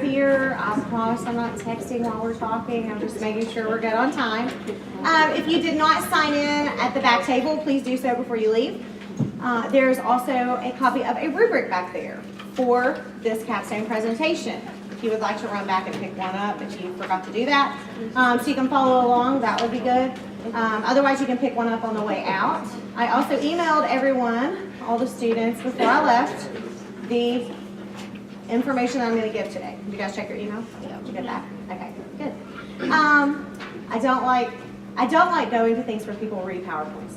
here. I promise I'm not texting while we're talking. I'm just making sure we're good on time. If you did not sign in at the back table, please do so before you leave. There's also a copy of a rubric back there for this capstone presentation. If you would like to run back and pick one up if you forgot to do that. So you can follow along, that would be good. Otherwise, you can pick one up on the way out. I also emailed everyone, all the students, before I left, the information that I'm going to give today. Did you guys check your email? Did you get that? Okay, good. I don't like going to things where people read PowerPoints.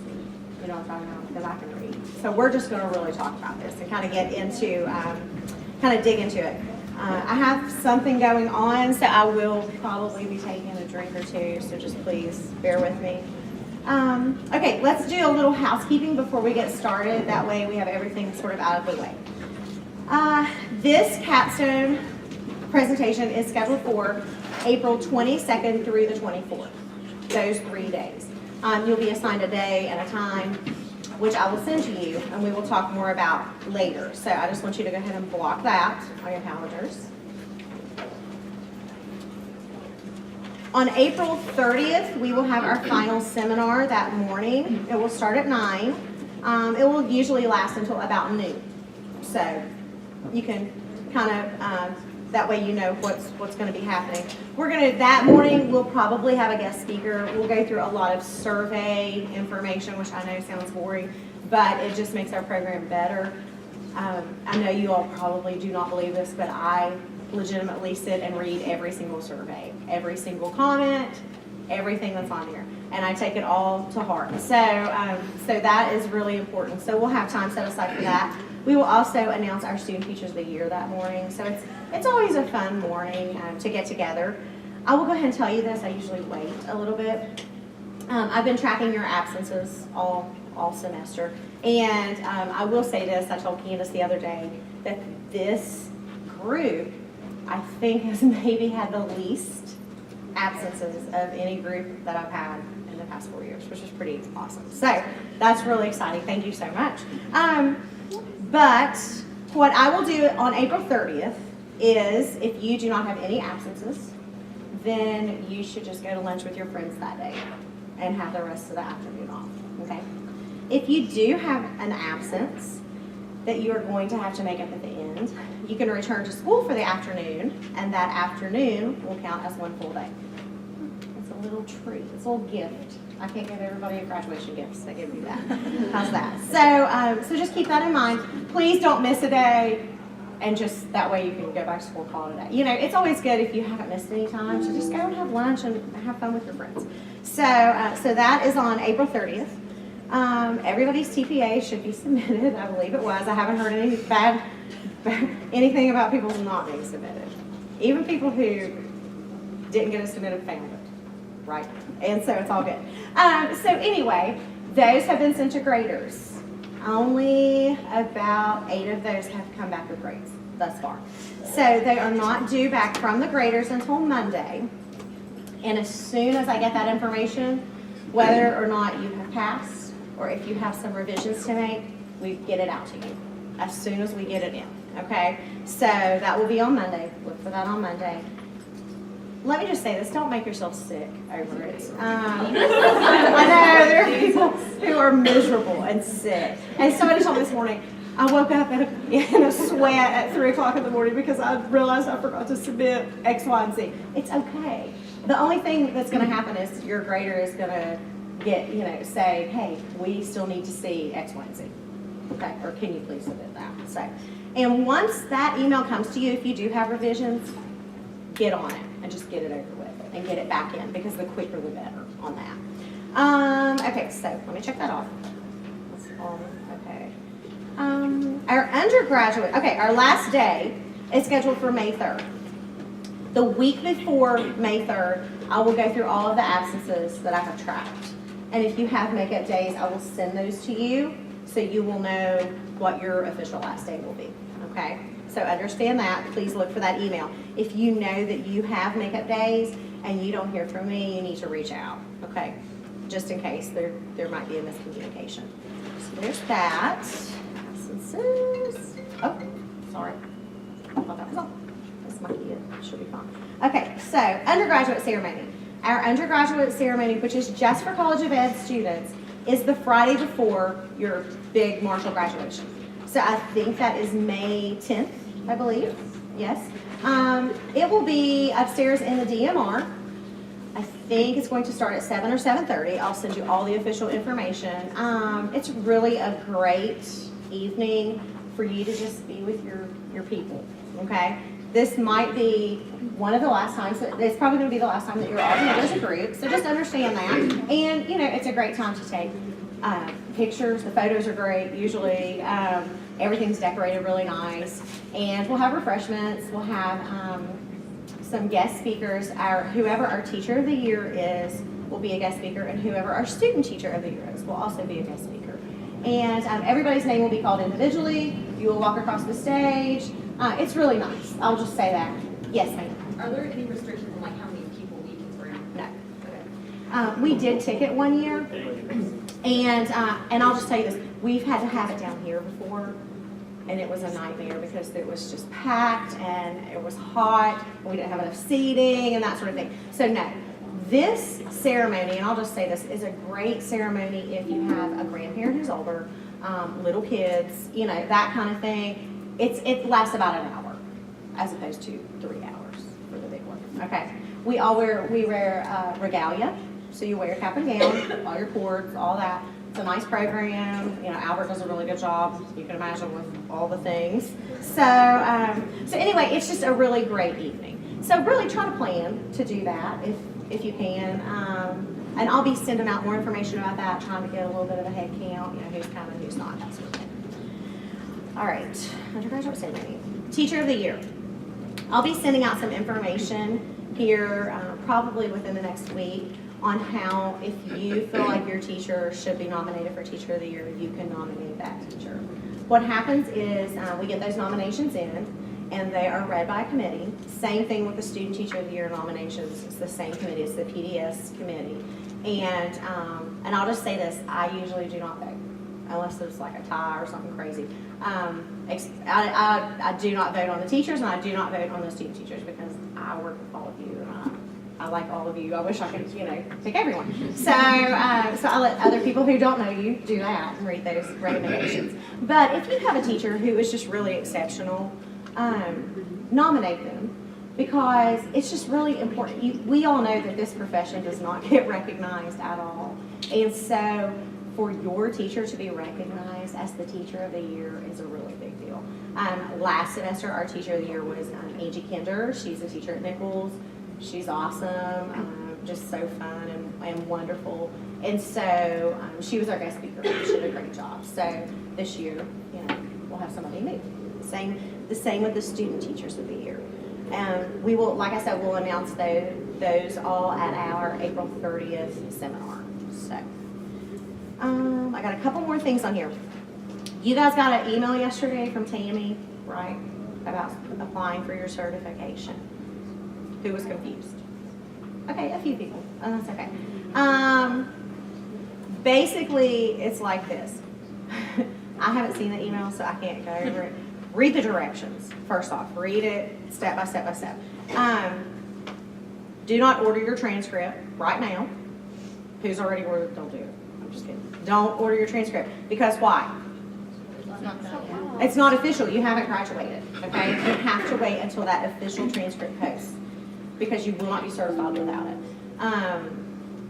You know what I'm talking about? Because I can read. So we're just going to really talk about this and kind of get into, kind of dig into it. I have something going on, so I will probably be taking a drink or two, so just please bear with me. Okay, let's do a little housekeeping before we get started. That way we have everything sort of out of the way. This capstone presentation is scheduled for April 22nd through the 24th, those 3 days. You'll be assigned a day and a time, which I will send to you, and we will talk more about later. So I just want you to go ahead and block that on your calendars. On April 30th, we will have our final seminar that morning. It will start at 9. It will usually last until about noon. So you can kind of, that way you know what's going to be happening. That morning, we'll probably have a guest speaker. We'll go through a lot of survey information, which I know sounds boring, but it just makes our program better. I know you all probably do not believe this, but I legitimately sit and read every single survey, every single comment, everything that's on here, and I take it all to heart. So that is really important. So we'll have time set aside for that. We will also announce our Student Teachers of the Year that morning. So it's always a fun morning to get together. I will go ahead and tell you this. I usually wait a little bit. I've been tracking your absences all semester. And I will say this. I told Candace the other day that this group, I think, has maybe had the least absences of any group that I've had in the past 4 years, which is pretty awesome. So that's really exciting. Thank you so much. But what I will do on April 30th is, if you do not have any absences, then you should just go to lunch with your friends that day and have the rest of the afternoon off, okay? If you do have an absence that you are going to have to make up at the end, you can return to school for the afternoon, and that afternoon will count as one full day. It's a little treat. It's a little gift. I can't give everybody a graduation gift, so I give you that. How's that? So just keep that in mind. Please don't miss a day, and just that way you can go back to school, call it a day. You know, it's always good if you haven't missed any time, so just go and have lunch and have fun with your friends. So that is on April 30th. Everybody's TPA should be submitted. I believe it was. I haven't heard anything about people not being submitted. Even people who didn't get it submitted found it, right? And so it's all good. So anyway, those have been sent to graders. Only about 8 of those have come back with grades thus far. So they are not due back from the graders until Monday. And as soon as I get that information, whether or not you have passed or if you have some revisions to make, we get it out to you as soon as we get it in, okay? So that will be on Monday. Look for that on Monday. Let me just say this, don't make yourself sick over it. I know there are people who are miserable and sick. And somebody told me this morning, I woke up in a sweat at 3 o'clock in the morning because I realized I forgot to submit X, Y, and Z. It's okay. The only thing that's going to happen is your grader is going to get, say, hey, we still need to see X, Y, and Z. Okay, or can you please submit that? So, and once that email comes to you, if you do have revisions, get on it and just get it over with and get it back in, because the quicker the better on that. Okay, so let me check that off. Okay. Our undergraduate, our last day is scheduled for May 3rd. The week before May 3rd, I will go through all of the absences that I have tracked. And if you have makeup days, I will send those to you so you will know what your official last day will be, okay? So understand that. Please look for that email. If you know that you have makeup days and you don't hear from me, you need to reach out, okay? Just in case there might be a miscommunication. So there's that. Absences. Oh, sorry. I thought that was all. That's my kid. She'll be fine. Okay, so undergraduate ceremony. Our undergraduate ceremony, which is just for College of Ed students, is the Friday before your big Marshall graduation. So I think that is May 10th, I believe. Yes. It will be upstairs in the DMR. I think it's going to start at 7 or 7:30. I'll send you all the official information. It's really a great evening for you to just be with your people, okay? This might be one of the last times, it's probably going to be the last time that you're all together as a group, so just understand that. And, you know, it's a great time to take pictures. The photos are great, usually. Everything's decorated really nice. And we'll have refreshments. We'll have some guest speakers. Whoever our teacher of the year is will be a guest speaker, and whoever our student teacher of the year is will also be a guest speaker. And everybody's name will be called individually. You will walk across the stage. It's really nice. I'll just say that. Yes, ma'am. Are there any restrictions on like how many people we can bring? No. We did ticket one year, and I'll just tell you this: we've had to have it down here before, and it was a nightmare because it was just packed and it was hot. And we didn't have enough seating and that sort of thing. So no, this ceremony, and I'll just say this, is a great ceremony if you have a grandparent who's older, little kids, you know, that kind of thing. It lasts about an hour, as opposed to 3 hours for the big one. Okay, we wear regalia, so you wear your cap and gown, all your cords, all that. It's a nice program. You know, Albert does a really good job. You can imagine with all the things. So anyway, it's just a really great evening. So really try to plan to do that if you can. And I'll be sending out more information about that, trying to get a little bit of a head count. You know, who's coming, who's not, that sort of thing. All right, undergraduate ceremony. Teacher of the year. I'll be sending out some information here probably within the next week on how, if you feel like your teacher should be nominated for Teacher of the Year, you can nominate that teacher. What happens is we get those nominations in, and they are read by a committee. Same thing with the Student Teacher of the Year nominations. It's the same committee. It's the PDS committee. And I'll just say this: I usually do not vote unless there's like a tie or something crazy. I do not vote on the teachers, and I do not vote on the student teachers because I work with all of you, and I like all of you. I wish I could, you know, pick everyone. So I let other people who don't know you do that and read those recommendations. But if you have a teacher who is just really exceptional, nominate them, because it's just really important. We all know that this profession does not get recognized at all. And so for your teacher to be recognized as the Teacher of the Year is a really big deal. Last semester, our Teacher of the Year was Angie Kinder. She's a teacher at Nichols. She's awesome, just so fun and wonderful. And so she was our guest speaker. She did a great job. So this year, you know, we'll have somebody new. The same with the Student Teachers of the Year. We will, like I said, we'll announce those all at our April 30th seminar. So I got a couple more things on here. You guys got an email yesterday from Tammy, right, about applying for your certification. Who was confused? Okay, a few people. Oh, that's okay. Basically, it's like this. I haven't seen the email, so I can't go over it. Read the directions. First off, read it step by step by step. Do not order your transcript right now. Who's already ordered? Don't do it. I'm just kidding. Don't order your transcript. Because why? It's not official. You haven't graduated. Okay? You have to wait until that official transcript posts, because you will not be certified without it.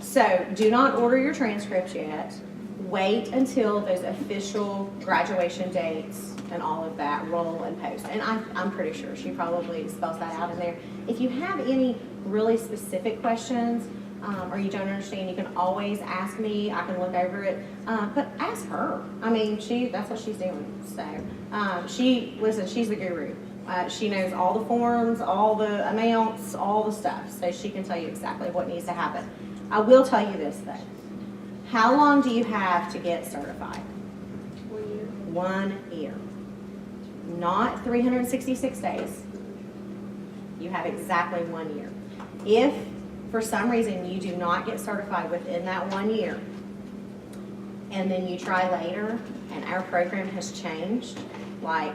So do not order your transcripts yet. Wait until those official graduation dates and all of that roll and post. And I'm pretty sure she probably spells that out in there. If you have any really specific questions or you don't understand, you can always ask me. I can look over it. But ask her. I mean, that's what she's doing. So she's the guru. She knows all the forms, all the amounts, all the stuff. So she can tell you exactly what needs to happen. I will tell you this, though. How long do you have to get certified? 1 year. Not 366 days. You have exactly 1 year. If, for some reason, you do not get certified within that 1 year, and then you try later, and our program has changed, like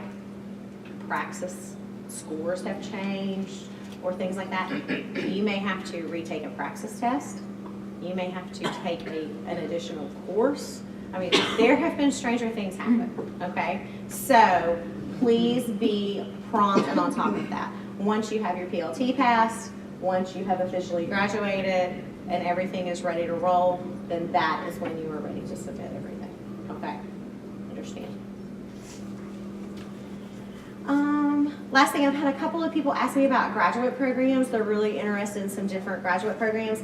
praxis scores have changed, or things like that, you may have to retake a praxis test. You may have to take an additional course. I mean, there have been stranger things happen, okay? So please be prompt and on top of that. Once you have your PLT passed, once you have officially graduated and everything is ready to roll, then that is when you are ready to submit everything, okay? Understand? Last thing, I've had a couple of people ask me about graduate programs. They're really interested in some different graduate programs.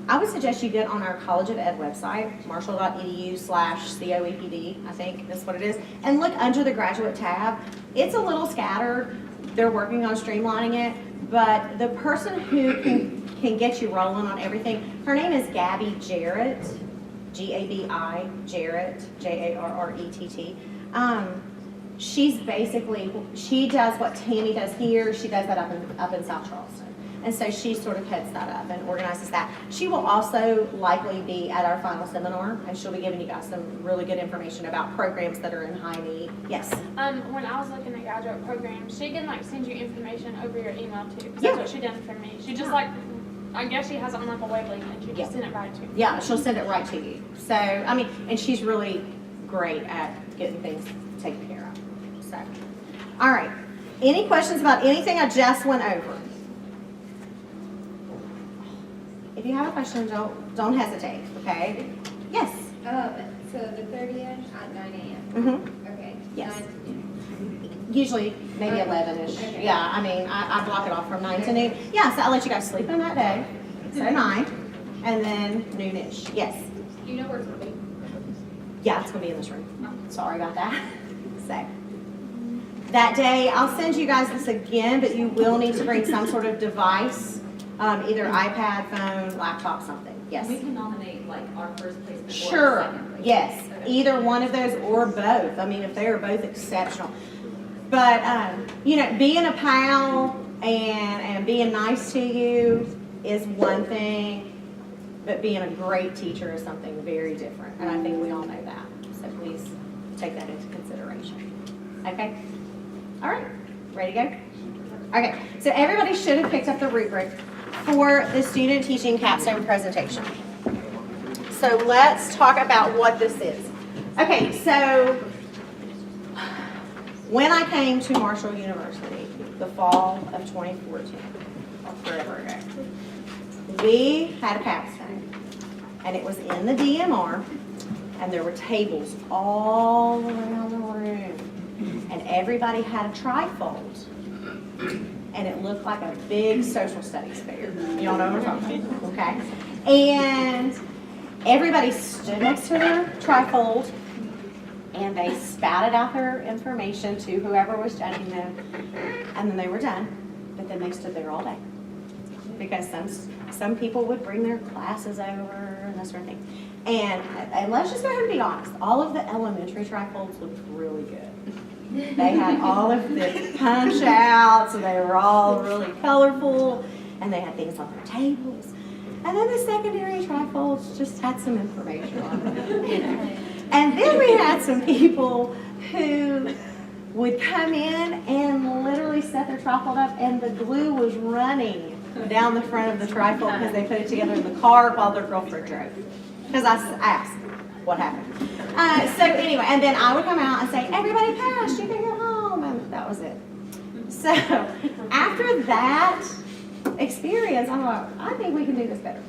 I would suggest you get on our College of Ed website, marshall.edu/COEPD, I think that's what it is, and look under the graduate tab. It's a little scattered. They're working on streamlining it, but the person who can get you rolling on everything, her name is Gabby Jarrett, Gabi Jarrett, Jarrett. She's basically, she does what Tammy does here. She does that up in South Charleston. And so she sort of heads that up and organizes that. She will also likely be at our final seminar, and she'll be giving you guys some really good information about programs that are in high need. Yes? When I was looking at graduate programs, she can like send you information over your email too. 'Cause Yeah. that's what she done for me. She just like, I guess she has it on like a web link and she just sent it right to me. Yeah, she'll send it right to you. So, I mean, and she's really great at getting things taken care of. So, all right. Any questions about anything I just went over? If you have a question, don't hesitate, okay? Yes? So the 30th at 9 a.m. Mm-hmm. Okay. Yes. 9 to noon. Usually maybe 11-ish. Okay. Yeah, I mean, I block it off from 9 to noon. Yeah, so I'll let you guys sleep in that day. So 9, and then noon-ish. Yes? Do you know where it's going to be? Yeah, it's going to be in this room. Sorry about that. So, that day, I'll send you guys this again, but you will need to bring some sort of device, either iPad, phone, laptop, something. Yes? We can nominate like our first place or Sure, second place. yes, Okay. either one of those or both. I mean, if they are both exceptional. But, you know, being a pal and being nice to you is one thing, but being a great teacher is something very different. And I think we all know that. So please take that into consideration. Okay? All right, ready to go? Okay, so everybody should have picked up the rubric for the student teaching capstone presentation. So let's talk about what this is. Okay, so when I came to Marshall University, the fall of 2014, or forever ago, we had a capstone, and it was in the DMR, and there were tables all around the room, and everybody had a trifold, and it looked like a big social studies fair. Y'all know what I'm talking about, okay? And everybody stood next to their trifold, and they spouted out their information to whoever was judging them, and then they were done. But then they stood there all day, because some people would bring their classes over and that sort of thing. And let's just go ahead and be honest, all of the elementary trifolds looked really good. They had all of the punch outs, and they were all really colorful, and they had things on their tables. And then the secondary trifolds just had some information on them, you know. And then we had some people who would come in and literally set their trifold up, and the glue was running down the front of the trifold because they put it together in the car while their girlfriend drove. Because I asked what happened. So anyway, and then I would come out and say, everybody passed, you can go home, and that was it. So after that experience, I'm like, I think we can do this better.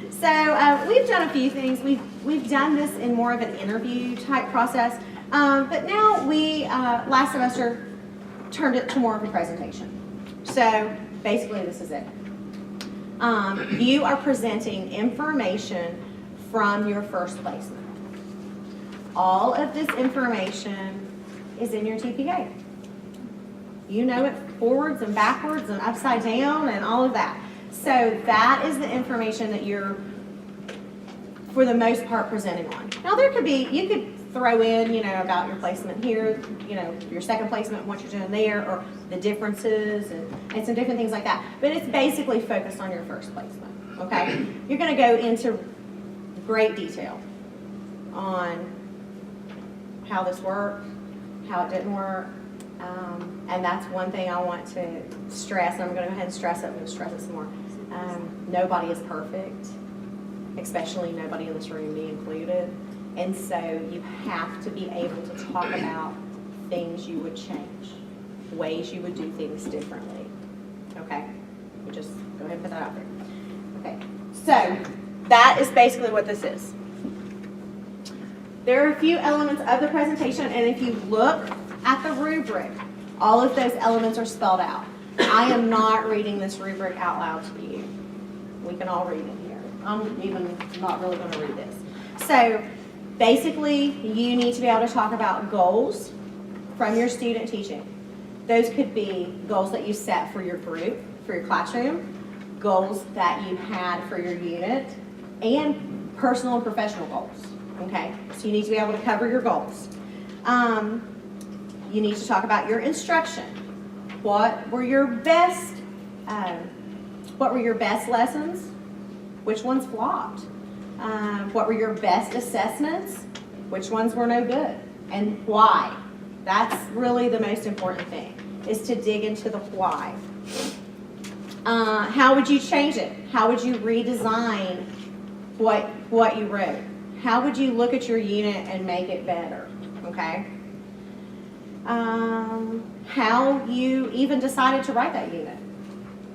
So we've done a few things. We've done this in more of an interview type process, but now we last semester turned it to more of a presentation. So basically, this is it. You are presenting information from your first placement. All of this information is in your TPA. You know it forwards and backwards and upside down and all of that. So that is the information that you're, for the most part, presenting on. Now there could be, you could throw in, you know, about your placement here, you know, your second placement and what you're doing there, or the differences and some different things like that. But it's basically focused on your first placement, okay? You're going to go into great detail on how this worked, how it didn't work, And that's one thing I want to stress, and I'm going to go ahead and stress it. I'm going to stress it some more. Nobody is perfect, especially nobody in this room, me included. And so you have to be able to talk about things you would change, ways you would do things differently. Okay? We just go ahead and put that out there. Okay. So that is basically what this is. There are a few elements of the presentation, and if you look at the rubric, all of those elements are spelled out. I am not reading this rubric out loud to you. We can all read it here. I'm even not really going to read this. So basically, you need to be able to talk about goals from your student teaching. Those could be goals that you set for your group, for your classroom, goals that you had for your unit, and personal and professional goals. Okay, so you need to be able to cover your goals. You need to talk about your instruction. What were your best lessons? Which ones flopped? What were your best assessments? Which ones were no good? And why? That's really the most important thing, is to dig into the why. How would you change it? How would you redesign what you wrote? How would you look at your unit and make it better? Okay? How you even decided to write that unit.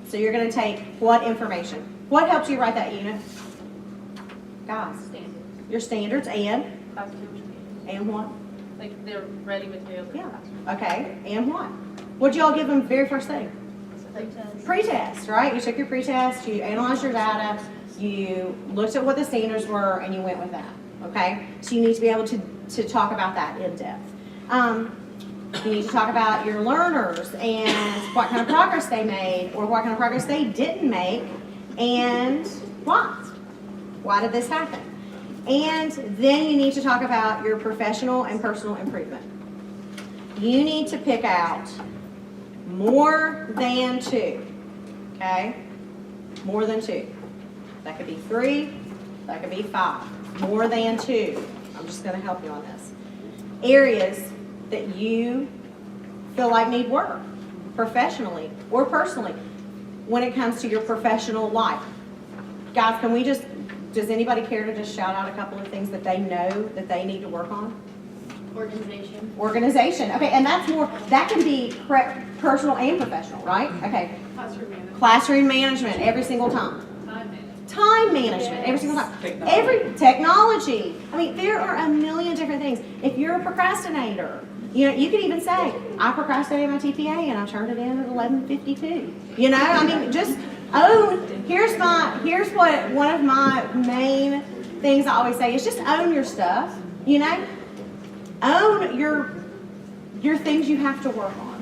So you're going to take what information? What helped you write that unit? Guys. Standards. Your standards and? And what? Like they're ready materials. Yeah. Okay. And what? What'd y'all give them very first thing? Pretest, right? You took your pretest, you analyzed your data, you looked at what the standards were, and you went with that. Okay? So you need to be able to talk about that in depth. You need to talk about your learners and what kind of progress they made or what kind of progress they didn't make and why. Why did this happen? And then you need to talk about your professional and personal improvement. You need to pick out more than 2, okay? More than 2. That could be 3, that could be 5. More than 2. I'm just going to help you on this. Areas that you feel like need work, professionally or personally, when it comes to your professional life. Guys, does anybody care to just shout out a couple of things that they know that they need to work on? Organization. Okay, and that can be personal and professional, right? Okay. Classroom management every single time. Time management every single time. Technology. I mean, there are a million different things. If you're a procrastinator, you could even say, I procrastinated my TPA and I turned it in at 11:52. I mean, just own. Here's what one of my main things I always say is just own your stuff. Own your things you have to work on.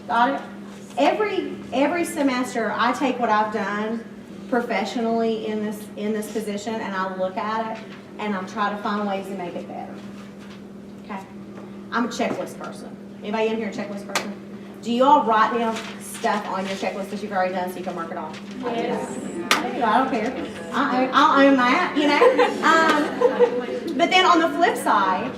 Got it? Every semester I take what I've done professionally in this position and I look at it and I try to find ways to make it better. Okay? I'm a checklist person. Anybody in here a checklist person? Do you all write down stuff on your checklist that you've already done so you can mark it off? Yes. I don't care. I'll own that, But then on the flip side,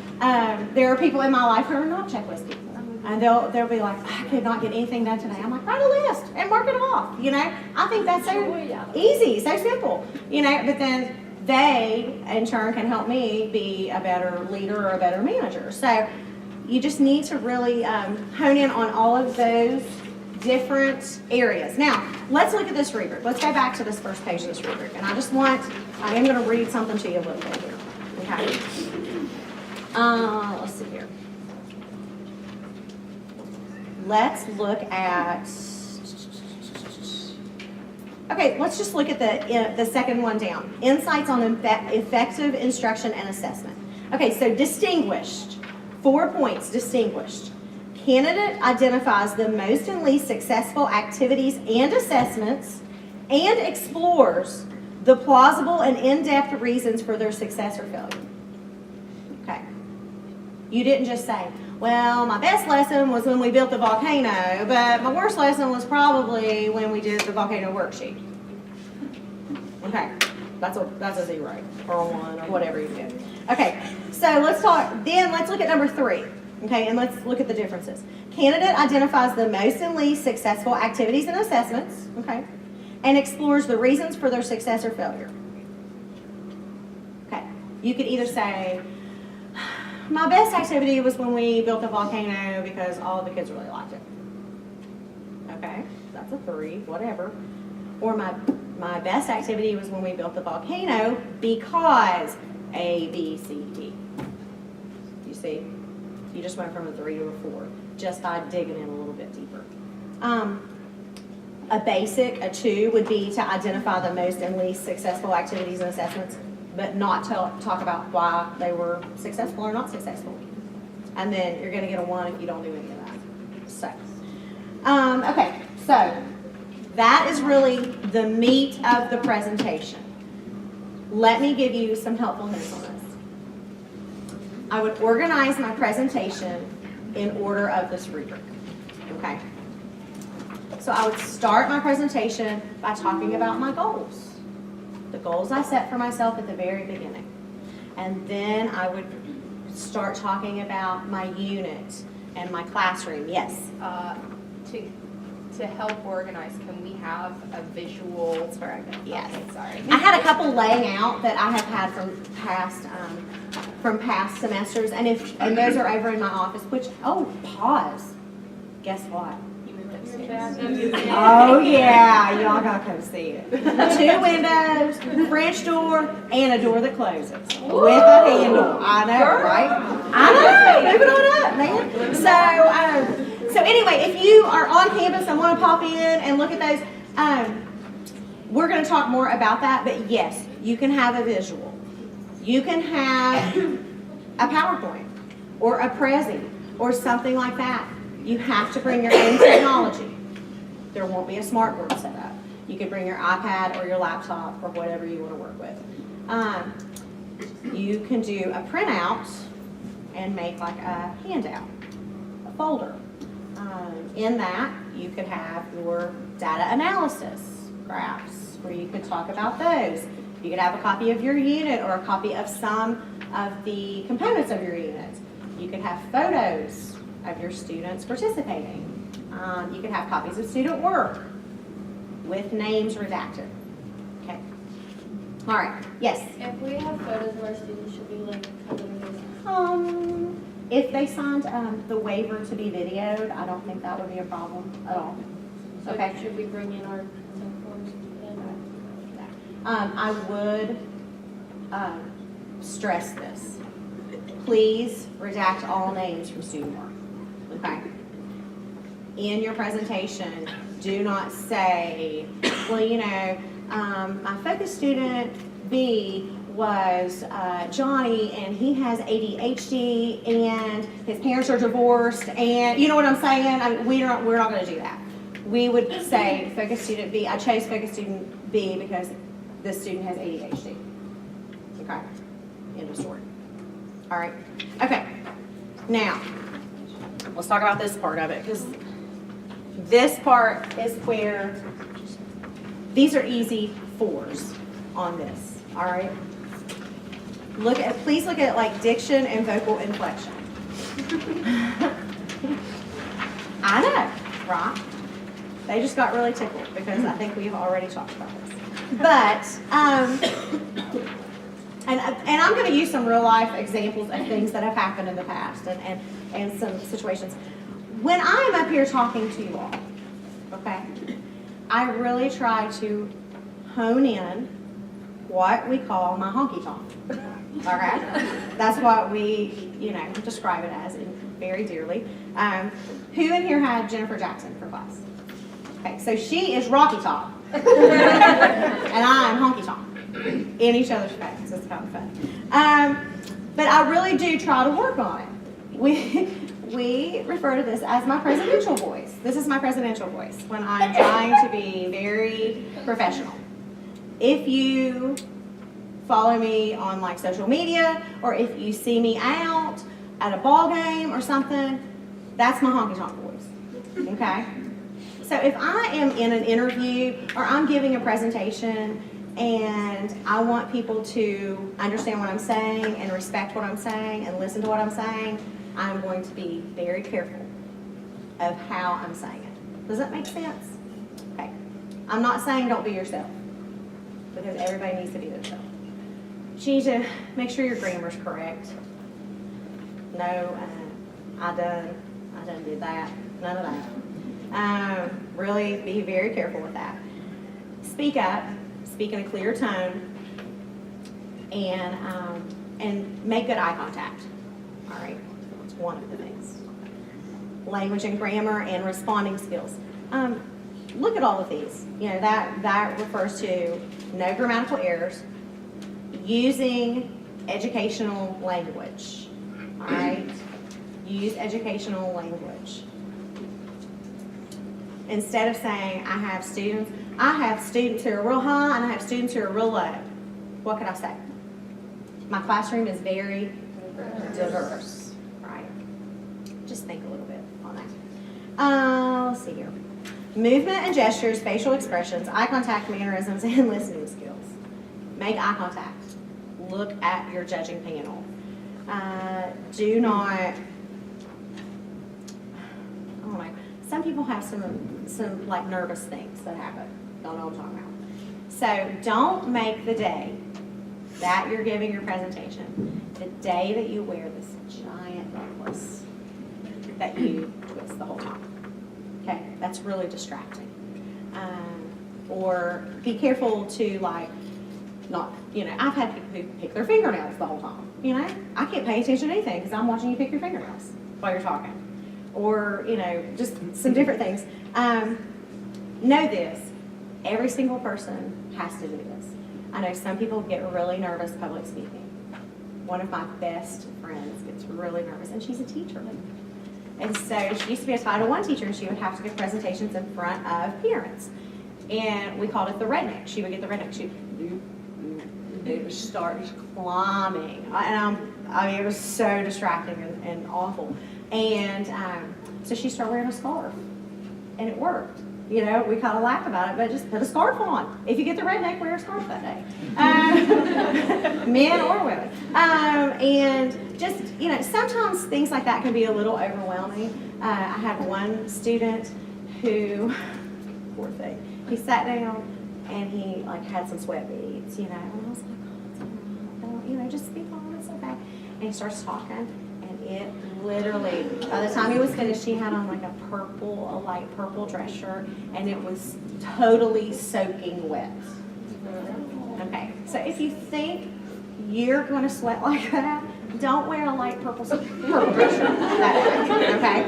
there are people in my life who are not checklist people. And they'll be like, I could not get anything done today. I'm like, write a list and mark it off. I think that's so easy, so simple. But then they, in turn, can help me be a better leader or a better manager. So you just need to really hone in on all of those different areas. Now, let's look at this rubric. Let's go back to this first page of this rubric. And I am going to read something to you a little bit here. Okay. Let's see here. Let's look at, okay, let's just look at the second one down. Insights on effective instruction and assessment. Okay, so distinguished. 4 points, distinguished. Candidate identifies the most and least successful activities and assessments and explores the plausible and in-depth reasons for their success or failure. Okay. You didn't just say, well, my best lesson was when we built the volcano, but my worst lesson was probably when we did the volcano worksheet. Okay, that's a 0 or a 1 or whatever you do. Okay, so let's look at number 3. Okay, and let's look at the differences. Candidate identifies the most and least successful activities and assessments, okay, and explores the reasons for their success or failure. Okay, you could either say, my best activity was when we built a volcano because all the kids really liked it. Okay, that's a 3, whatever. Or my best activity was when we built the volcano because A, B, C, D. You see? You just went from a 3 to a 4 just by digging in a little bit deeper. A basic, a 2, would be to identify the most and least successful activities and assessments, but not talk about why they were successful or not successful. And then you're going to get a 1 if you don't do any of that. So, okay, so that is really the meat of the presentation. Let me give you some helpful hints on this. I would organize my presentation in order of this rubric, okay? So I would start my presentation by talking about my goals. The goals I set for myself at the very beginning. And then I would start talking about my unit and my classroom. Yes? To help organize, can we have a visual? That's where I go. Yes. Okay, sorry. I had a couple laying out that I have had from past semesters, and those are over in my office. Pause. Guess what? You moved upstairs. Oh yeah, y'all gotta come see it. 2 windows, French door, and a door that closes with a handle. I know, right? I know. Moving on up, man. So anyway, if you are on campus and want to pop in and look at those, we're going to talk more about that. But yes, you can have a visual. You can have a PowerPoint or a Prezi or something like that. You have to bring your own technology. There won't be a smartboard set up. You can bring your iPad or your laptop or whatever you want to work with. You can do a printout and make like a handout, a folder. In that, you could have your data analysis graphs where you could talk about those. You could have a copy of your unit or a copy of some of the components of your unit. You could have photos of your students participating. You could have copies of student work with names redacted. Okay. All right. Yes? If we have photos of our students, should we like cover those? If they signed the waiver to be videoed, I don't think that would be a problem at all. So Okay. should we bring in our consent forms? I would stress this. Please redact all names from student work. Okay. In your presentation, do not say, well, you know, my focus student B was Johnny, and he has ADHD, and his parents are divorced, and you know what I'm saying? I mean, we're not going to do that. We would say focus student B. I chose focus student B because this student has ADHD. Okay, end of story. All right. Okay. Now, let's talk about this part of it, because this part is where these are easy 4s on this. All right. Please look at like diction and vocal inflection. I know, right? They just got really tickled because I think we've already talked about this. But, and I'm going to use some real life examples of things that have happened in the past and some situations. When I'm up here talking to you all, okay, I really try to hone in what we call my honky tonk. All right, that's what we, describe it as very dearly. Who in here had Jennifer Jackson for class? Okay, so she is Rocky Top, and I'm honky tonk in each other's face. It's kind of fun. But I really do try to work on it. We refer to this as my presidential voice. This is my presidential voice when I'm trying to be very professional. If you follow me on like social media, or if you see me out at a ball game or something, that's my honky tonk voice. Okay? So if I am in an interview or I'm giving a presentation and I want people to understand what I'm saying and respect what I'm saying and listen to what I'm saying, I'm going to be very careful of how I'm saying it. Does that make sense? Okay. I'm not saying don't be yourself, because everybody needs to be themselves. You need to make sure your grammar's correct. No, I done did that. None of that. Really be very careful with that. Speak up, speak in a clear tone, and make good eye contact. All right, that's one of the things. Language and grammar and responding skills. Look at all of these. You know, that refers to no grammatical errors, using educational language. All right, use educational language. Instead of saying, I have students who are real high and I have students who are real low. What can I say? My classroom is very diverse, right? Just think a little bit on that. Let's see here. Movement and gestures, facial expressions, eye contact, mannerisms, and listening skills. Make eye contact. Look at your judging panel. Do not, oh my, some people have some like nervous things that happen. Don't know what I'm talking about. So don't make the day that you're giving your presentation the day that you wear this giant necklace that you twist the whole time. Okay, that's really distracting. Or be careful to like not, you know, I've had people who pick their fingernails the whole time. You know, I can't pay attention to anything because I'm watching you pick your fingernails while you're talking. Or, you know, just some different things. Know this, every single person has to do this. I know some people get really nervous public speaking. One of my best friends gets really nervous, and she's a teacher. And so she used to be a Title I teacher, and she would have to give presentations in front of parents. And we called it the redneck. She would get the redneck. She would start climbing. And I mean, it was so distracting and awful. And so she started wearing a scarf, and it worked. You know, we kind of laugh about it, but just put a scarf on. If you get the redneck, wear a scarf that day. Men or women. And just, you know, sometimes things like that can be a little overwhelming. I had one student who, poor thing, he sat down and he like had some sweat beads, you know, and I was like, oh, it's all right. Don't, you know, just be calm, it's okay. And he starts talking. It literally, by the time he was finished, he had on like a light purple dress shirt, and it was totally soaking wet. Okay, so if you think you're going to sweat like that, don't wear a light purple dress shirt that day, okay?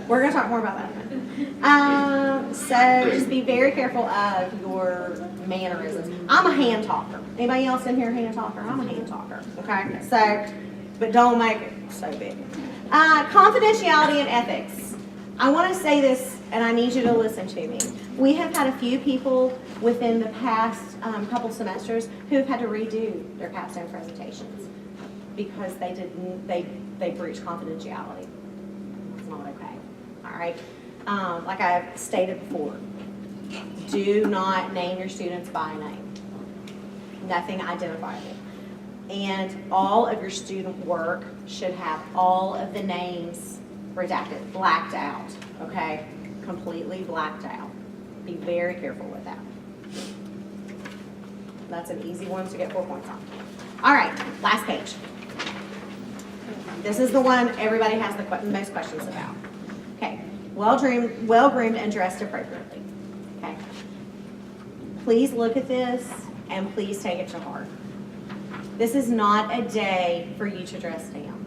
We're going to talk more about that. So just be very careful of your mannerisms. I'm a hand talker. Anybody else in here a hand talker? I'm a hand talker, okay? So, but don't make it so big. Confidentiality and ethics. I want to say this, and I need you to listen to me. We have had a few people within the past couple semesters who have had to redo their capstone presentations because they breached confidentiality. It's not okay. All right. Like I've stated before, do not name your students by name. Nothing identifiable. And all of your student work should have all of the names redacted, blacked out, okay? Completely blacked out. Be very careful with that. That's an easy one to get 4 points on. All right, last page. This is the one everybody has the most questions about. Okay, well-groomed and dressed appropriately. Okay. Please look at this and please take it to heart. This is not a day for you to dress down.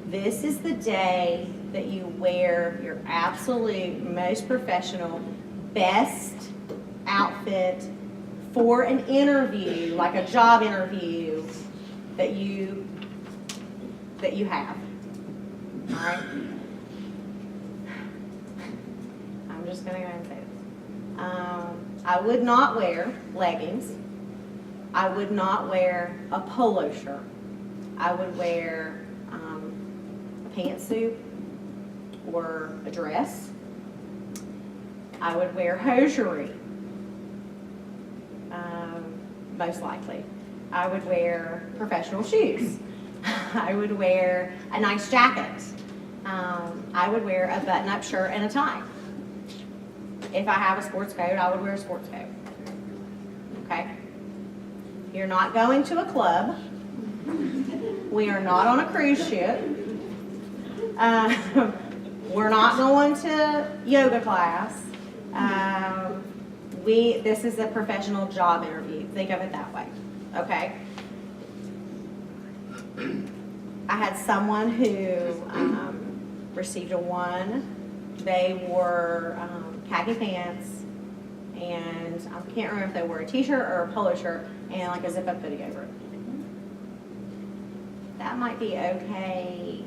This is the day that you wear your absolute most professional, best outfit for an interview, like a job interview that you have. All right? I'm just going to go ahead and say this. I would not wear leggings. I would not wear a polo shirt. I would wear a pantsuit or a dress. I would wear hosiery, most likely. I would wear professional shoes. I would wear a nice jacket. I would wear a button-up shirt and a tie. If I have a sports coat, I would wear a sports coat. Okay? You're not going to a club. We are not on a cruise ship. We're not going to yoga class. This is a professional job interview. Think of it that way. Okay? I had someone who received a 1. They wore khaki pants, and I can't remember if they wore a t-shirt or a polo shirt and like a zip-up hoodie over it. That might be okay-ish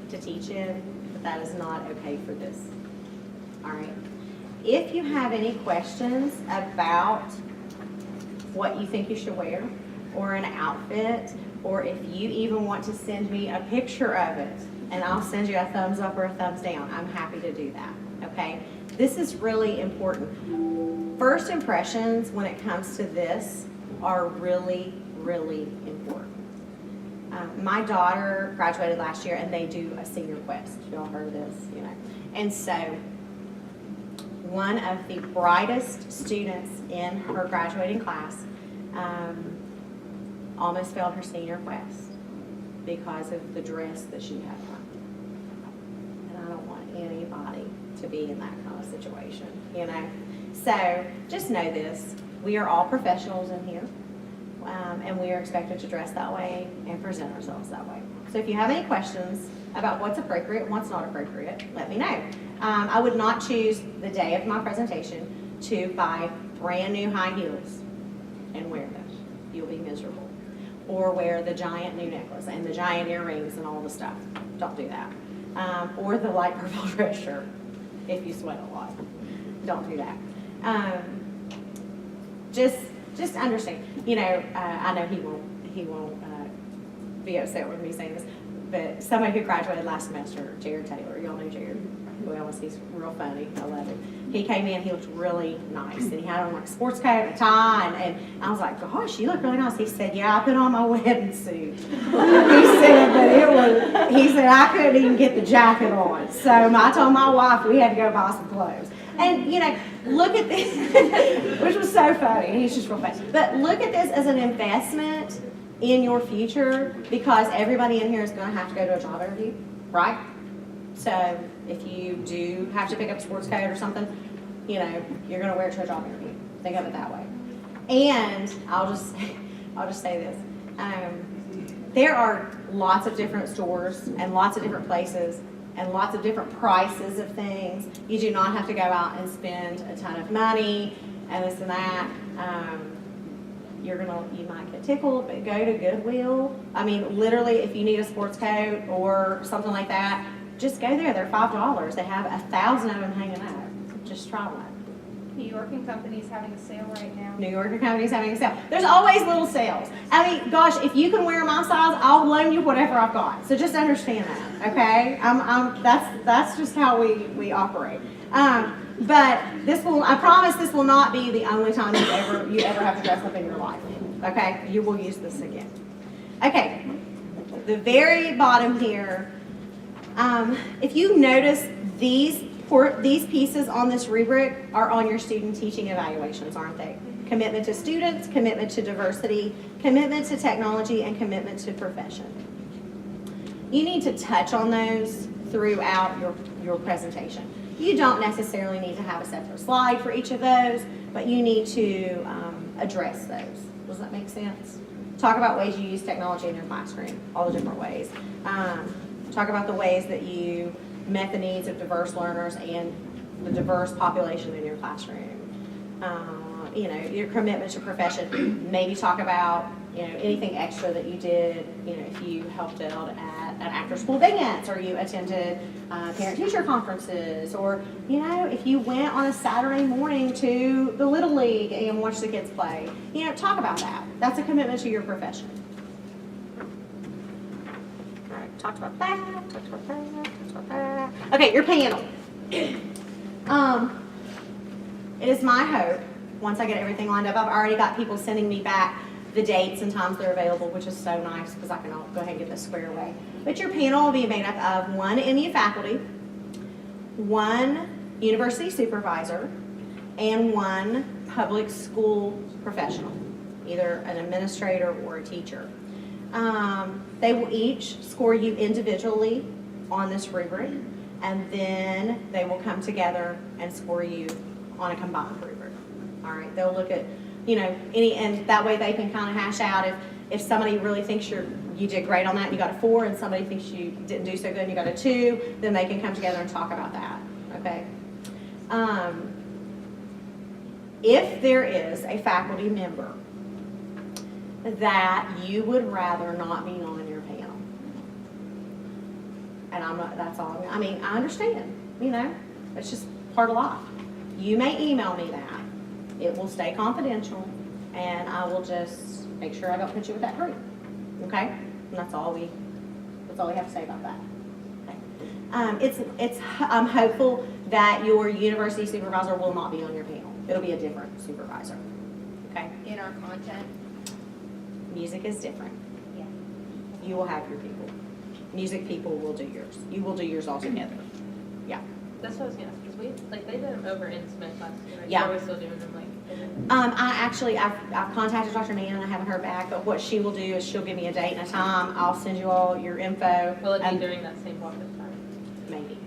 to teach in, but that is not okay for this. All right. If you have any questions about what you think you should wear, or an outfit, or if you even want to send me a picture of it, and I'll send you a thumbs up or a thumbs down, I'm happy to do that, okay? This is really important. First impressions when it comes to this are really, really important. My daughter graduated last year, and they do a senior quest. Y'all heard of this, you know? And so one of the brightest students in her graduating class almost failed her senior quest because of the dress that she had on. And I don't want anybody to be in that kind of situation, you know? So just know this, we are all professionals in here, and we are expected to dress that way and present ourselves that way. So if you have any questions about what's appropriate and what's not appropriate, let me know. I would not choose the day of my presentation to buy brand new high heels and wear them. You'll be miserable. Or wear the giant new necklace and the giant earrings and all the stuff. Don't do that. Or the light purple dress shirt if you sweat a lot. Don't do that. Just understand. You know, I know he won't be upset with me saying this, but somebody who graduated last semester, Jared Taylor, y'all know Jared. Well, he's real funny. I love him. He came in, he looked really nice, and he had on like a sports coat, a tie, and I was like, gosh, you look really nice. He said, yeah, I put on my wedding suit. He said, I couldn't even get the jacket on. So I told my wife we had to go buy some clothes. And, you know, look at this, which was so funny. He's just real funny. But look at this as an investment in your future, because everybody in here is going to have to go to a job interview, right? So if you do have to pick up a sports coat or something, you know, you're going to wear it to a job interview. Think of it that way. And I'll just say this. There are lots of different stores and lots of different places and lots of different prices of things. You do not have to go out and spend a ton of money and this and that. You might get tickled, but go to Goodwill. I mean, literally, if you need a sports coat or something like that, just go there. They're $5. They have 1,000 of them hanging up. Just try one. New York and Company's having a sale right now. New York and Company's having a sale. There's always little sales. I mean, gosh, if you can wear my size, I'll loan you whatever I've got. So just understand that, okay? That's just how we operate. But I promise this will not be the only time you ever have to dress up in your life. Okay? You will use this again. Okay. The very bottom here. If you notice, these pieces on this rubric are on your student teaching evaluations, aren't they? Commitment to students, commitment to diversity, commitment to technology, and commitment to profession. You need to touch on those throughout your presentation. You don't necessarily need to have a separate slide for each of those, but you need to address those. Does that make sense? Talk about ways you use technology in your classroom, all the different ways. Talk about the ways that you met the needs of diverse learners and the diverse population in your classroom. You know, your commitment to profession. Maybe talk about, you know, anything extra that you did. You know, if you helped out at an after-school dance, or you attended parent-teacher conferences, or, you know, if you went on a Saturday morning to the Little League and watched the kids play. You know, talk about that. That's a commitment to your profession. All right, talked about that. Okay, your panel. It is my hope, once I get everything lined up, I've already got people sending me back the dates and times they're available, which is so nice because I can go ahead and get this squared away. But your panel will be made up of one MU faculty, one university supervisor, and one public school professional, either an administrator or a teacher. They will each score you individually on this rubric, and then they will come together and score you on a combined rubric. All right, they'll look at, and that way they can kind of hash out if somebody really thinks you did great on that and you got a 4, and somebody thinks you didn't do so good and you got a 2, then they can come together and talk about that. Okay. If there is a faculty member that you would rather not be on your panel, and that's all, I understand, it's just part of life. You may email me that. It will stay confidential, and I will just make sure I don't put you with that group, okay? And that's all we have to say about that. Okay. I'm hopeful that your university supervisor will not be on your panel. It'll be a different supervisor, okay? In our content. Music is different. Yeah. You will have your people. Music people will do yours. You will do yours all together. Yeah. That's what I was gonna ask, because they did them over in Smith last year, right? Yeah. Are we still doing them I've contacted Dr. Nan and I haven't heard back, but what she will do is she'll give me a date and a time. I'll send you all your info. Will it be and during that same block of time? maybe.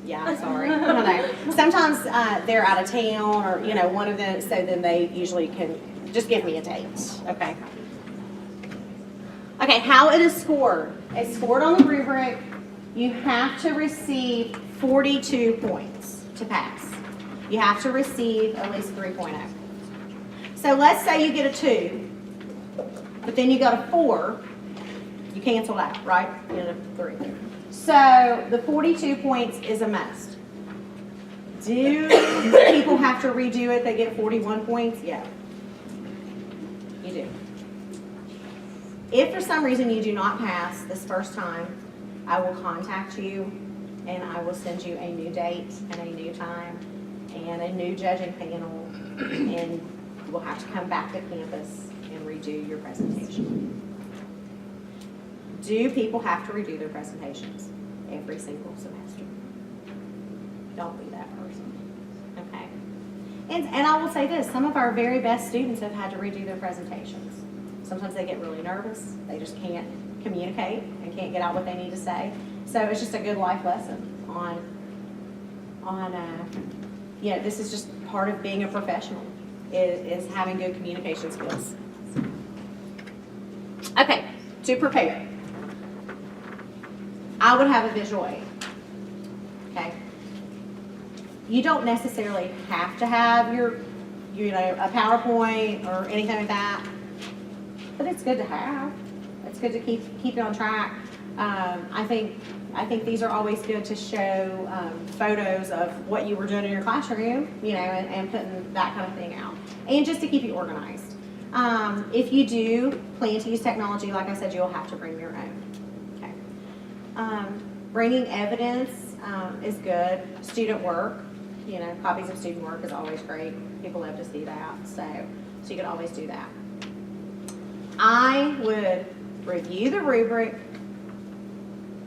Yeah, I'm sorry. I don't know. Sometimes they're out of town or, one of them, so then they usually can just give me a date, okay? Okay, how it is scored. It's scored on the rubric. You have to receive 42 points to pass. You have to receive at least 3.0. So let's say you get a 2, but then you got a 4, you cancel out, right? You get a 3. So the 42 points is a must. Do people have to redo it? They get 41 points? Yeah. You do. If for some reason you do not pass this first time, I will contact you and I will send you a new date and a new time and a new judging panel, and we'll have to come back to campus and redo your presentation. Do people have to redo their presentations every single semester? Don't be that person, okay? And I will say this, some of our very best students have had to redo their presentations. Sometimes they get really nervous, they just can't communicate and can't get out what they need to say. So it's just a good life lesson on this is just part of being a professional, is having good communication skills. Okay, to prepare. I would have a visual aid, okay? You don't necessarily have to have your, a PowerPoint or anything like that, but it's good to have. It's good to keep you on track. I think these are always good to show photos of what you were doing in your classroom, and putting that kind of thing out, and just to keep you organized. If you do plan to use technology, like I said, you'll have to bring your own. Okay. Bringing evidence is good. Student work, copies of student work is always great. People love to see that, so you can always do that. I would review the rubric,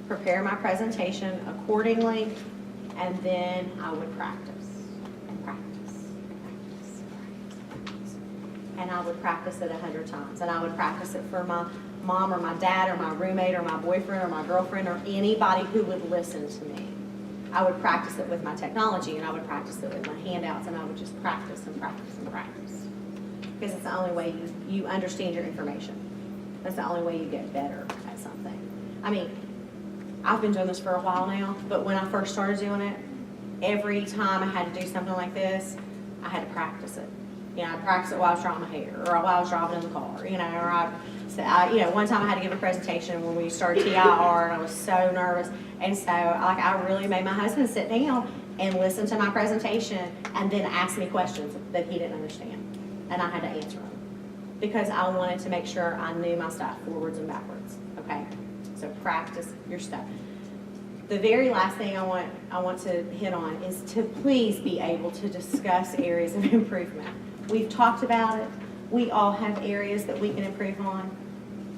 prepare my presentation accordingly, and then I would practice. And I would practice it 100 times. And I would practice it for my mom or my dad or my roommate or my boyfriend or my girlfriend or anybody who would listen to me. I would practice it with my technology, and I would practice it with my handouts, and I would just practice and practice and practice. Because it's the only way you understand your information. That's the only way you get better at something. I've been doing this for a while now, but when I first started doing it, every time I had to do something like this, I had to practice it. I'd practice it while I was drying my hair, or while I was driving in the car, one time I had to give a presentation when we started TIR, and I was so nervous, and so I really made my husband sit down and listen to my presentation, and then ask me questions that he didn't understand, and I had to answer them, because I wanted to make sure I knew my stuff forwards and backwards. Okay, so practice your stuff. The very last thing I want to hit on is to please be able to discuss areas of improvement. We've talked about it. We all have areas that we can improve on.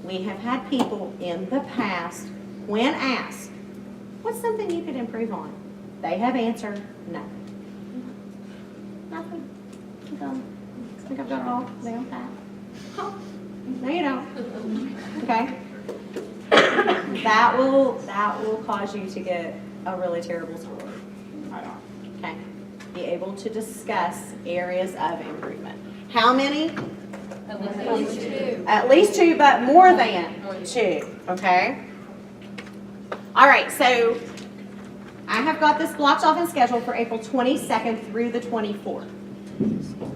We have had people in the past, when asked, what's something you could improve on? They have answered, no. Nothing. I think I've got it all down pat. Oh, no you don't. Okay? That will cause you to get a really terrible score. Okay? Be able to discuss areas of improvement. How many? At least two. At least two, but more than two. Okay? All right, so I have got this blocked off and scheduled for April 22nd through the 24th.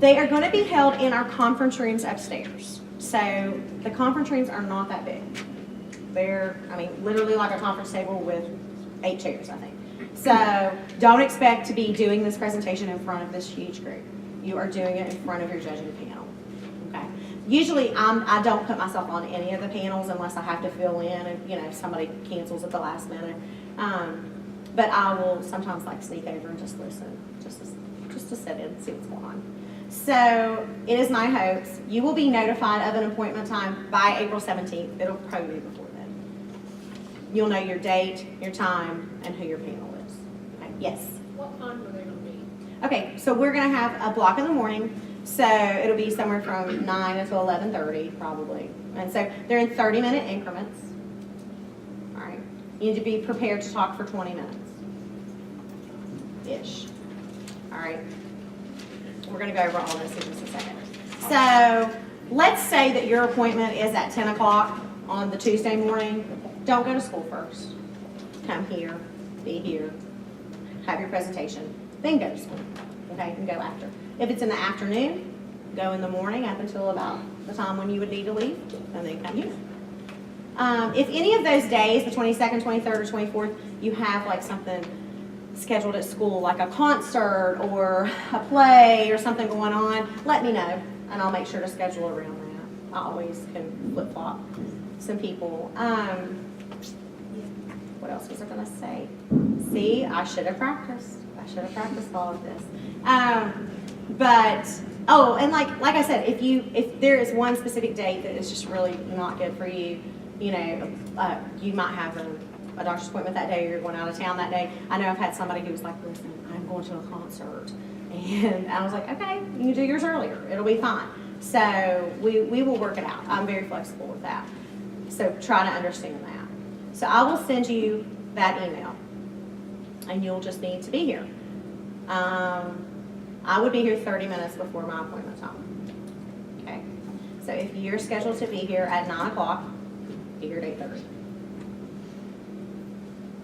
They are going to be held in our conference rooms upstairs. So the conference rooms are not that big. They're, literally like a conference table with 8 chairs, I think. So don't expect to be doing this presentation in front of this huge group. You are doing it in front of your judging panel. Okay. Usually I don't put myself on any of the panels unless I have to fill in and if somebody cancels at the last minute. But I will sometimes sneak over and just listen, just to sit in and see what's going on. So it is my hopes you will be notified of an appointment time by April 17th. It'll probably be before then. You'll know your date, your time, and who your panel is. Okay. Yes? What time are they gonna be? Okay, so we're gonna have a block in the morning. So it'll be somewhere from 9 until 11:30 probably. And so they're in 30-minute increments. All right. You need to be prepared to talk for 20 minutes-ish. All right. We're going to go over all this in just a second. So let's say that your appointment is at 10 o'clock on the Tuesday morning. Don't go to school first. Come here, be here, have your presentation, then go to school. Okay, and go after. If it's in the afternoon, go in the morning up until about the time when you would need to leave, and then come here. If any of those days, the 22nd, 23rd, or 24th, you have something scheduled at school, like a concert or a play or something going on, let me know, and I'll make sure to schedule around that. I always can flip-flop some people. What else was I going to say? See, I should have practiced. All of this. And like I said, if there is one specific date that is just really not good for you, you might have a doctor's appointment that day, or you're going out of town that day. I know I've had somebody who was like, listen, I'm going to a concert. And I was like, okay, you can do yours earlier. It'll be fine. So we will work it out. I'm very flexible with that. So try to understand that. So I will send you that email, and you'll just need to be here. I would be here 30 minutes before my appointment time. Okay? So if you're scheduled to be here at 9 o'clock, be here at 8:30.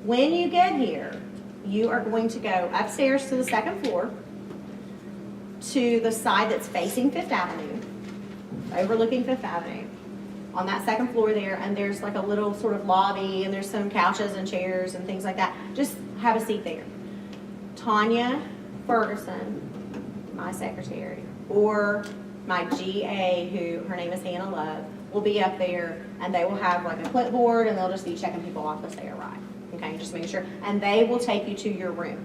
When you get here, you are going to go upstairs to the second floor, to the side that's facing Fifth Avenue, overlooking Fifth Avenue. On that second floor there, and there's a little sort of lobby, and there's some couches and chairs and things like that. Just have a seat there. Tanya Ferguson, my secretary, or my GA, who her name is Hannah Love, will be up there, and they will have a clipboard, and they'll just be checking people off as they arrive. Okay, just making sure. And they will take you to your room.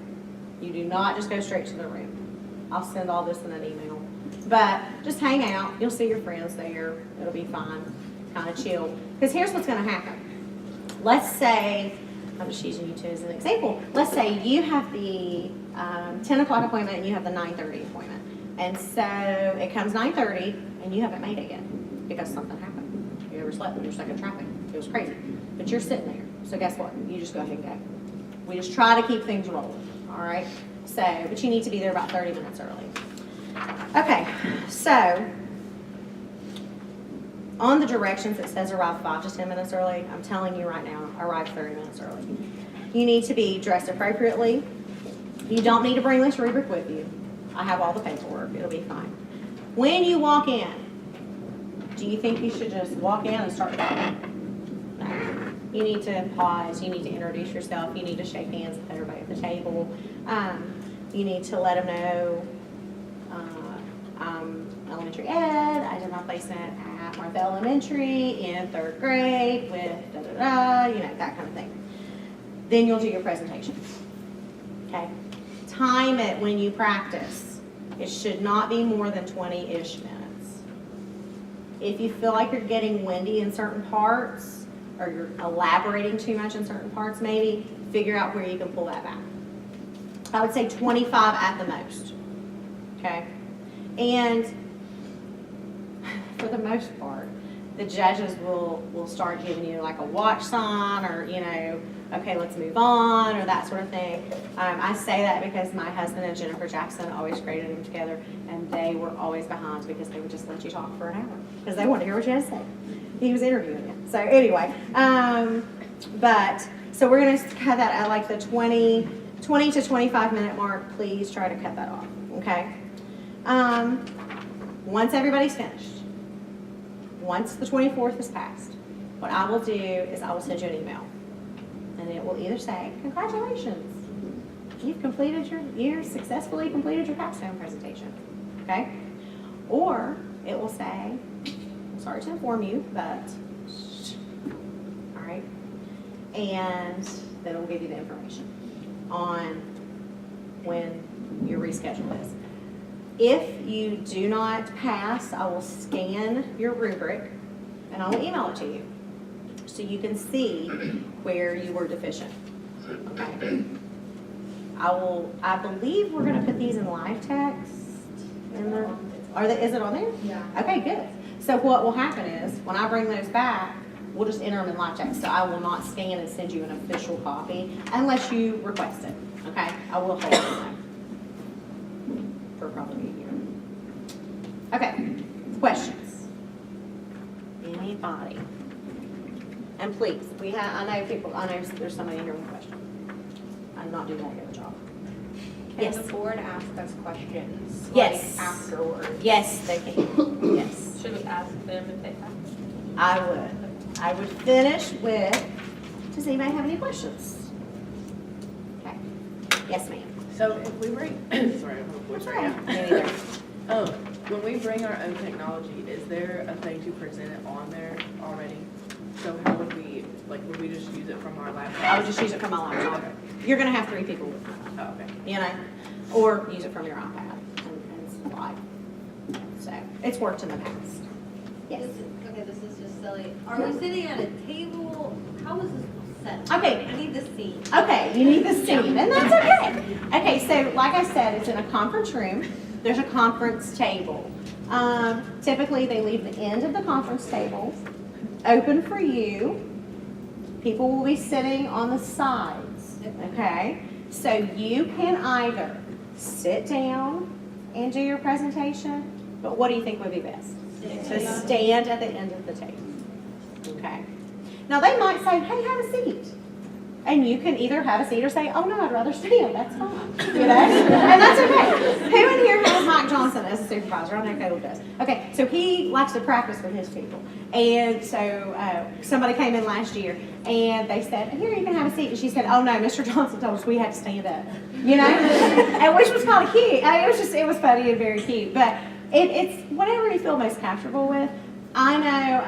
You do not just go straight to the room. I'll send all this in an email. But just hang out. You'll see your friends there. It'll be fine. Kind of chill. Because here's what's going to happen. Let's say, I'm just using you two as an example. Let's say you have the 10 o'clock appointment and you have the 9:30 appointment. And so it comes 9:30 and you haven't made it yet because something happened. You overslept and you're stuck in traffic. It was crazy. But you're sitting there. So guess what? You just go ahead and go. We just try to keep things rolling. All right? So, but you need to be there about 30 minutes early. Okay, so on the directions it says arrive 5 to 10 minutes early. I'm telling you right now, arrive 30 minutes early. You need to be dressed appropriately. You don't need to bring this rubric with you. I have all the paperwork. It'll be fine. When you walk in, do you think you should just walk in and start talking? No. You need to pause. You need to introduce yourself. You need to shake hands with everybody at the table. You need to let them know I'm elementary ed. I did my placement at Martha Elementary in 3rd grade with da-da-da, that kind of thing. Then you'll do your presentation. Okay? Time it when you practice. It should not be more than 20-ish minutes. If you feel like you're getting windy in certain parts, or you're elaborating too much in certain parts, maybe figure out where you can pull that back. I would say 25 at the most, okay? And for the most part, the judges will start giving you like a watch sign, or, you know, okay, let's move on, or that sort of thing. I say that because my husband and Jennifer Jackson always graded them together, and they were always behind because they would just let you talk for an hour because they wanted to hear what you had to say. He was interviewing you. So anyway, so we're going to cut that at like the 20 to 25 minute mark. Please try to cut that off, okay? Once everybody's finished, once the 24th is passed, what I will do is I will send you an email. And it will either say, congratulations, you've successfully completed your capstone presentation, okay? Or it will say, sorry to inform you, but, all right? And then it will give you the information on when your reschedule is. If you do not pass, I will scan your rubric and I will email it to you so you can see where you were deficient. Okay. I believe we're gonna put these in live text. Is it on there? Yeah. Okay, good. So what will happen is, when I bring those back, we'll just enter them in live text. So I will not scan and send you an official copy unless you request it, okay? I will hold it though, for probably a year. Okay, questions? Anybody? And please, I know there's somebody here with a question. I'm not doing that good a job. Can Yes. the board ask us questions? Yes. Like afterwards? Yes, they can. Yes, Should we ask them if they have? I would. I would finish with, does anybody have any questions? Okay. Yes, ma'am. So if we bring, sorry, I'm on voice right now. Me neither. When we bring our own technology, is there a thing to present it on there already? So how would would we just use it from our laptop? I would just use it from my laptop. You're gonna have 3 people with me, Oh, okay. you know, or use it from your iPad and slide. So, it's worked in the past. Yes. Okay, this is just silly. Are we sitting at a table? How is this set? Okay. I need the seat. Okay, you need the scene, and that's okay. Okay, so like I said, it's in a conference room. There's a conference table. Typically, they leave the end of the conference table open for you. People will be sitting on the sides, okay? So you can either sit down and do your presentation, but what do you think would be best? To stand at the end of the table, okay? Now, they might say, hey, have a seat. And you can either have a seat or say, oh, no, I'd rather stand. That's fine. You know? And that's okay. Who in here has Mike Johnson as a supervisor? I know Caleb does. Okay, so he likes to practice with his people. And so somebody came in last year, and they said, here, you can have a seat. And she said, oh, no, Mr. Johnson told us we had to stand up. You know? And which was kind of cute. I mean, it was funny and very cute. But it's whatever you feel most comfortable with. I know,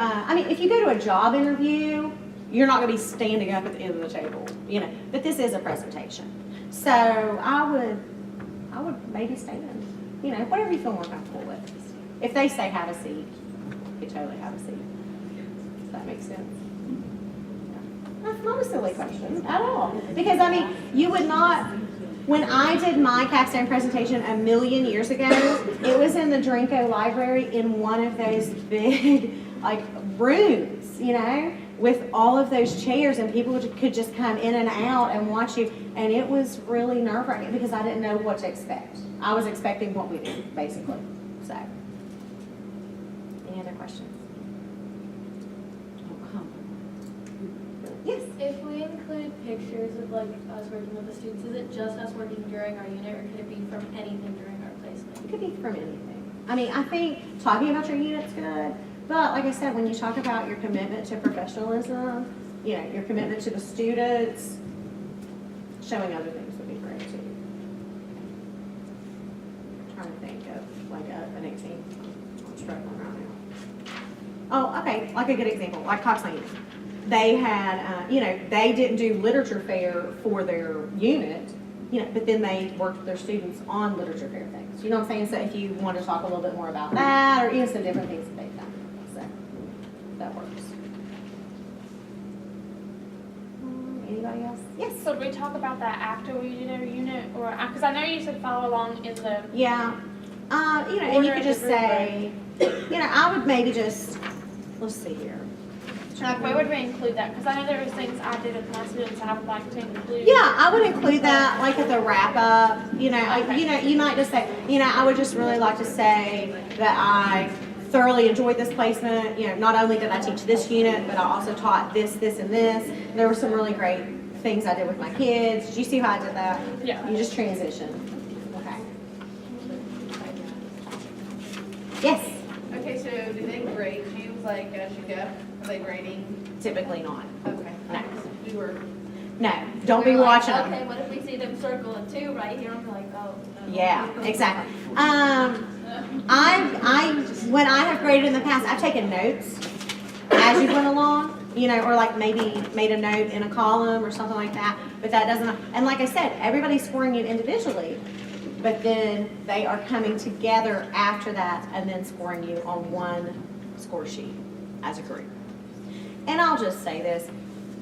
if you go to a job interview, you're not going to be standing up at the end of the table, you know. But this is a presentation, so I would maybe stand, you know, whatever you feel more comfortable with. If they say have a seat, you totally have a seat. Does that make sense? That's not a silly question at all, because you would not. When I did my capstone presentation 1,000,000 years ago, it was in the Drinko Library in one of those big rooms, you know, with all of those chairs, and people could just come in and out and watch you, and it was really nerve-wracking because I didn't know what to expect. I was expecting what we did, basically. So, any other questions? Yes. If we include pictures of us working with the students, is it just us working during our unit, or could it be from anything during our placement? It could be from anything. I think talking about your unit's good, but like I said, when you talk about your commitment to professionalism, you know, your commitment to the students, showing other things would be great too. I'm trying to think of an example. I'm struggling right now. Oh, okay, like a good example, like Cox Lane. They had, they didn't do literature fair for their unit, but then they worked with their students on literature fair things. You know what I'm saying? So if you want to talk a little bit more about that, or some different things that they've done. So, Anybody else? Yes. So we talk about that after we did our unit, or, because I know you said follow along in the, Yeah, you know, and you Order could of just the say, you know, I would maybe just, let's see here. like, where would we include that? Because I know there was things I did with my students I would like to include. Yeah, I would include that, like at the wrap up, you know, Okay. you know, you might just say, you know, I would just really like to say that I thoroughly enjoyed this placement. You know, not only did I teach this unit, but I also taught this, this, and this. There were some really great things I did with my kids. Did you see how I did that? Yeah. You just transition. Okay. Yes, Okay, so do they grade you like as you go? Are they grading? typically not. Okay. No. You were. No, don't be We're like, watching them. Okay, what if we see them circle a 2 right here? I'm like, oh. no. Yeah, exactly. When I have graded in the past, I've taken notes as you went along, you know, or like maybe made a note in a column or something like that. But that doesn't, and like I said, everybody's scoring you individually, but then they are coming together after that and then scoring you on one score sheet as a group. And I'll just say this,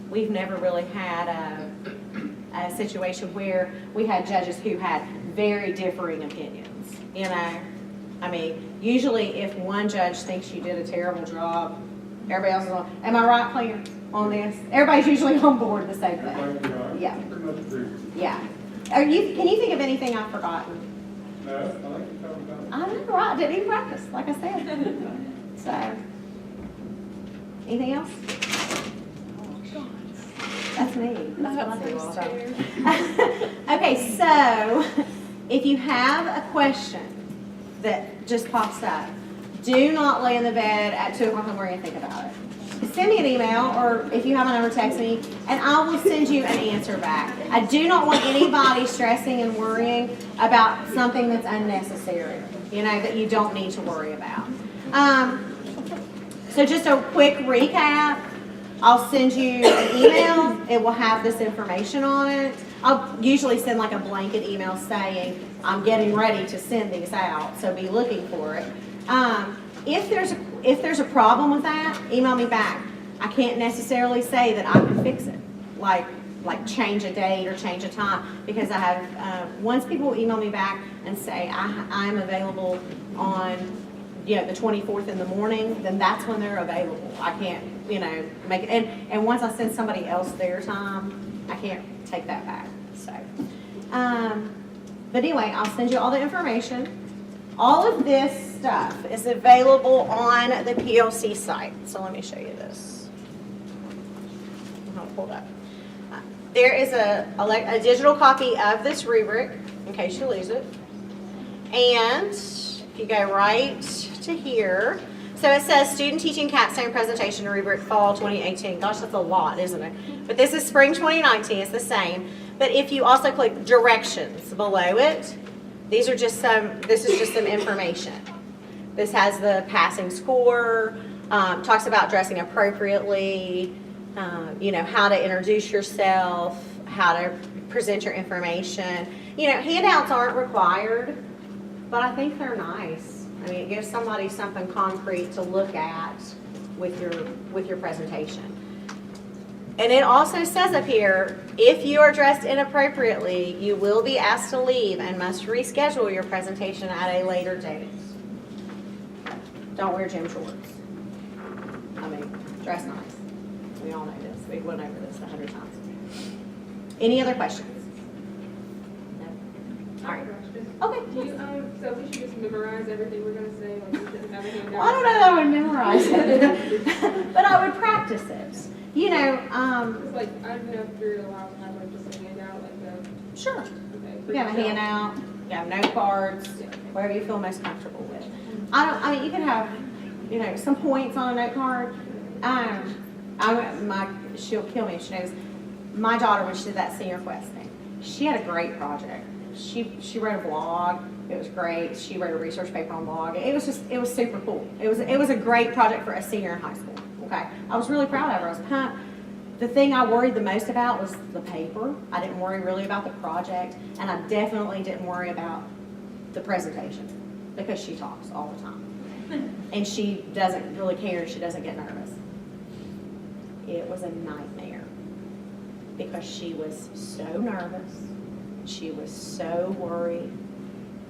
we've never really had a situation where we had judges who had very differing opinions, you know? I mean, usually if one judge thinks you did a terrible job, everybody else is on, am I right, Claire, on this? Everybody's usually on board the same thing. Yeah. Pretty much agree. Yeah. Can you think of anything I've forgotten? No, I like to talk about it. I know, right, didn't even practice, like I said. So, anything else? That's me. That's what I do all the time. Okay, so if you have a question that just pops up, do not lay in the bed at 2 o'clock in the morning and think about it. Send me an email, or if you have my number, text me, and I will send you an answer back. I do not want anybody stressing and worrying about something that's unnecessary, you know, that you don't need to worry about. So just a quick recap. I'll send you an email. It will have this information on it. I'll usually send like a blanket email saying, I'm getting ready to send these out, so be looking for it. If there's a problem with that, email me back. I can't necessarily say that I can fix it, like change a date or change a time, because I have, once people email me back and say, I'm available on, you know, the 24th in the morning, then that's when they're available. I can't, you know, make it, and once I send somebody else their time, I can't take that back, so. But anyway, I'll send you all the information. All of this stuff is available on the PLC site, so let me show you this. I'll pull it up. There is a digital copy of this rubric, in case you lose it. And if you go right to here, so it says Student Teaching Capstone Presentation Rubric Fall 2018. Gosh, that's a lot, isn't it? But this is Spring 2019, it's the same. But if you also click Directions below it, this is just some information. This has the passing score, talks about dressing appropriately, you know, how to introduce yourself, how to present your information. You know, handouts aren't required, but I think they're nice. I mean, it gives somebody something concrete to look at with your presentation. And it also says up here, if you are dressed inappropriately, you will be asked to leave and must reschedule your presentation at a later date. Don't wear gym shorts. I mean, dress nice. We all know this. We went over this 100 times. Any other questions? No? All right. Okay. Do you, so we should just memorize everything we're gonna say, like we shouldn't have a handout? Well, I don't know that I would memorize it, but I would practice it. You know, It's like, I don't know if you're allowed to have like just a handout, like the, sure. okay. You have a handout, you have note cards, whatever you feel most comfortable with. I mean, you can have, you know, some points on a note card. She'll kill me if she knows. My daughter, when she did that Senior Quest thing, she had a great project. She wrote a blog. It was great. She wrote a research paper on blog. It was super cool. It was a great project for a senior in high school. Okay, I was really proud of her. I was pumped. The thing I worried the most about was the paper. I didn't worry really about the project, and I definitely didn't worry about the presentation because she talks all the time, and she doesn't really care. She doesn't get nervous. It was a nightmare. because she was so nervous. She was so worried.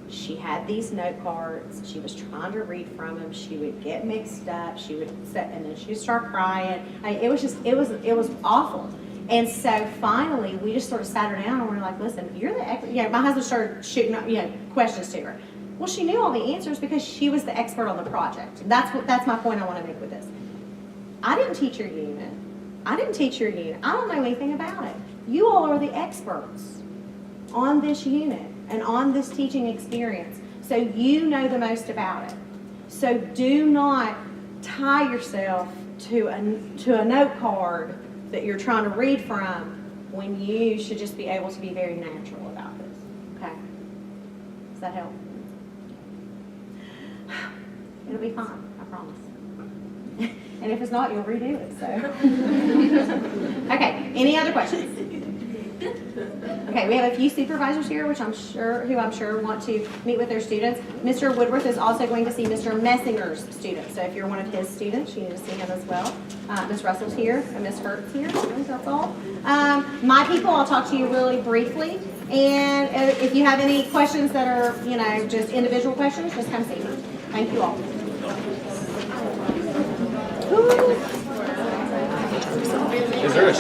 She had these note cards. She was trying to read from them. She would get mixed up. She would sit, and then she would start crying. I mean, it was awful. And so finally, we just sort of sat her down and we're like, listen, you're the expert. You know, my husband started shooting, questions to her. Well, she knew all the answers because she was the expert on the project. That's my point I want to make with this. I didn't teach your unit. I didn't teach your unit. I don't know anything about it. You all are the experts on this unit and on this teaching experience. So you know the most about it. So do not tie yourself to a note card that you're trying to read from when you should just be able to be very natural about this. Okay? Does that help? It'll be fine, I promise. And if it's not, you'll redo it, so. Okay, any other questions? Okay, we have a few supervisors here, who I'm sure want to meet with their students. Mr. Woodworth is also going to see Mr. Messinger's students. So if you're one of his students, you need to see him as well. Ms. Russell's here and Ms. Hurt's here. I think that's all. My people, I'll talk to you really briefly. And if you have any questions that are, just individual questions, just come see me. Thank you all. Is there a